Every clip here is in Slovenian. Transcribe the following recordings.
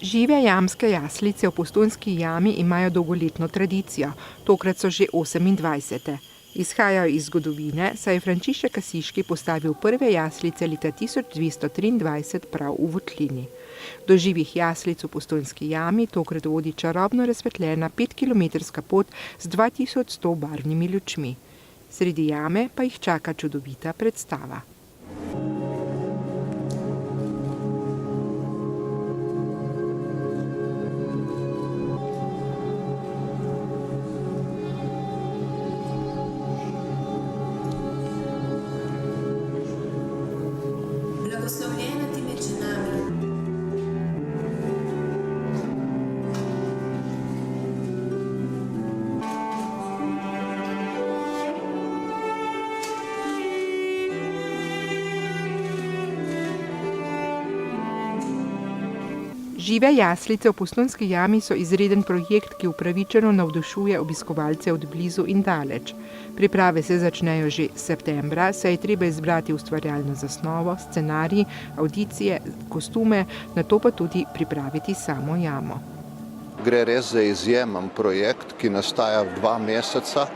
Žive jamske jaslice v Postojnski jami imajo dolgoletno tradicijo, tokrat so že 28. Izhajajo iz zgodovine, saj je Frančišek Asiški postavil prve jaslice leta 1223 prav v Votlini. Do živih jaslic v Postojnski jami tokrat vodi čarobno razsvetljena 5-kilometrska pot z 2100 barvnimi lučmi. Sredi jame pa jih čaka čudovita predstava. Blagoslovljena ti med ženami. Žive jaslice v Postojnski jami so izreden projekt, ki upravičeno navdušuje obiskovalce od blizu in daleč. Priprave se začnejo že septembra, saj je treba izbrati ustvarjalno zasnovo, scenarij, avdicije, kostume, nato pa tudi pripraviti samo jamo. Gre res za izjemen projekt, ki nastaja 2 meseca.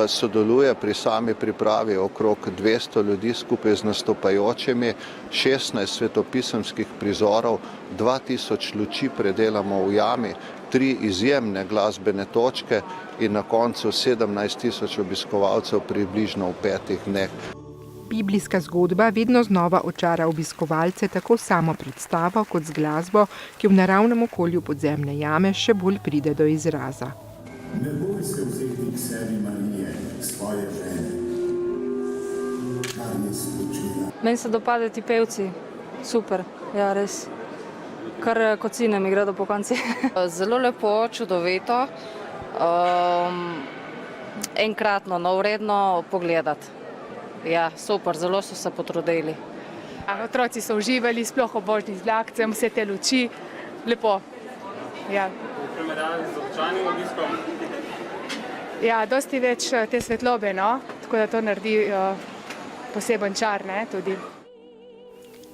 Sodeluje pri sami pripravi okrog 200 ljudi skupaj z nastopajočimi, 16 svetopisemskih prizorov, 2000 luči predelamo v jami, 3 izjemne glasbene točke in na koncu 17 000 obiskovalcev približno v 5 dneh. Biblijska zgodba vedno znova očara obiskovalce tako samo predstavo kot z glasbo, ki v naravnem okolju podzemne jame še bolj pride do izraza. Ne boj se vzeti k sebi Marije, svoje žene, kar je spočila. Meni se dopadajo ti pevci, super, ja res, kar kocine mi gredo po konci. Zelo lepo, čudovito, enkratno, vredno pogledati. Ja, super, zelo so se potrudili. Otroci so uživali, sploh obožni z vlakcem, vse te luči, lepo. Ja. V primerjavi z običajnim obiskom? Ja, dosti več te svetlobe, no? Tako da to naredi poseben čar, ne, tudi.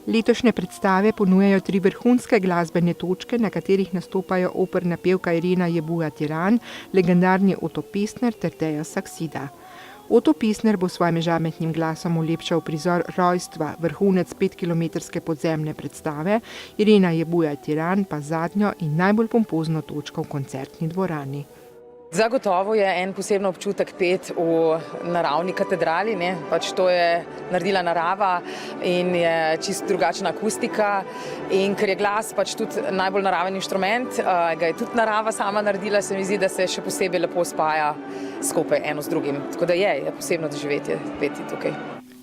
Letošnje predstave ponujajo 3 vrhunske glasbene točke, na katerih nastopajo operna pevka Irena Jebuja-Tiran, legendarni Oto Pestner ter Teja Saksida. Oto Pestner bo s svojim žametnim glasom ulepšal prizor rojstva, vrhunec 5-kilometrske podzemne predstave, Irena Jebuja-Tiran pa zadnjo in najbolj pompozno točko v koncertni dvorani. Zagotovo je en poseben občutek peti v naravni katedrali, ne? Pač to je naredila narava in je čisto drugačna akustika. In ker je glas pač tudi najbolj naraven inštrument, ga je tudi narava sama naredila, se mi zdi, da se še posebej lepo spaja skupaj eno z drugim. Tako da je posebno doživetje peti tukaj.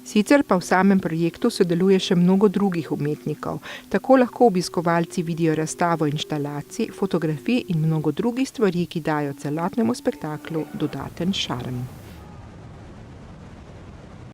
Sicer pa v samem projektu sodeluje še mnogo drugih umetnikov. Tako lahko obiskovalci vidijo razstavo inštalacij, fotografij in mnogo drugih stvari, ki dajo celotnemu spektaklu dodaten šarm.